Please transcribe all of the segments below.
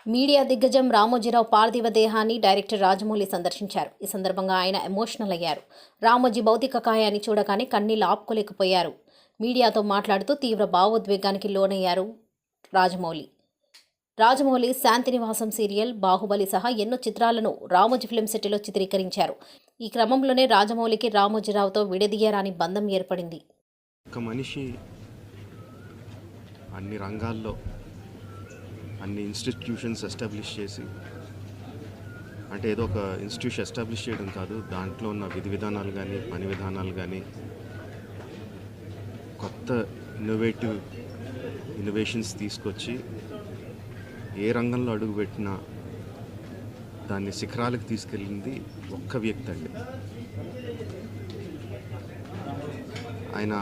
Media దిగ్గజం రామోజీరావు పార్థివ దేహాన్ని డైరెక్టర్ రాజమౌళి సందర్శించారు. ఈ సందర్భంగా ఆయన ఎమోషనల్ అయ్యారు. రామోజీ భౌతిక కాయాన్ని చూడగానే కన్నీళ్లు ఆపుకోలేకపోయారు. మీడియాతో మాట్లాడుతూ తీవ్ర భావోద్వేగానికి లోనయ్యారు రాజమౌళి శాంతినివాసం సీరియల్, బాహుబలి సహా ఎన్నో చిత్రాలను రామోజీ ఫిల్మ్ సిటీలో చిత్రీకరించారు. ఈ క్రమంలోనే రాజమౌళికి రామోజీరావుతో విడదీయరాని బంధం ఏర్పడింది. ఒక మనిషి అన్ని రంగాల్లో అన్ని ఇన్స్టిట్యూషన్స్ ఎస్టాబ్లిష్ చేసి, అంటే ఏదో ఒక ఇన్స్టిట్యూషన్ ఎస్టాబ్లిష్ చేయడం కాదు, దాంట్లో ఉన్న విధి విధానాలు కానీ పని విధానాలు కానీ కొత్త ఇన్నోవేషన్స్ తీసుకొచ్చి ఏ రంగంలో అడుగుపెట్టినా దాన్ని శిఖరాలకు తీసుకెళ్ళింది ఒక్క వ్యక్తి అండి. ఆయన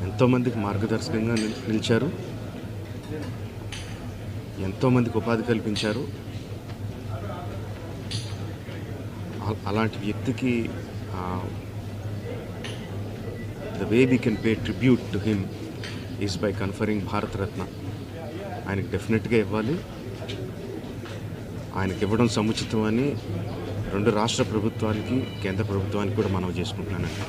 ఎంతోమందికి మార్గదర్శకంగా నిలిచారు, ఎంతోమందికి ఉపాధి కల్పించారు. అలాంటి వ్యక్తికి the way we can pay tribute to him is by conferring Bharat Ratna. ఆయనకి డెఫినెట్గా ఇవ్వాలి. ఆయనకి ఇవ్వడం సముచితం అని రెండు రాష్ట్ర ప్రభుత్వానికి, కేంద్ర ప్రభుత్వానికి కూడా మనవి చేసుకుంటున్నానండి.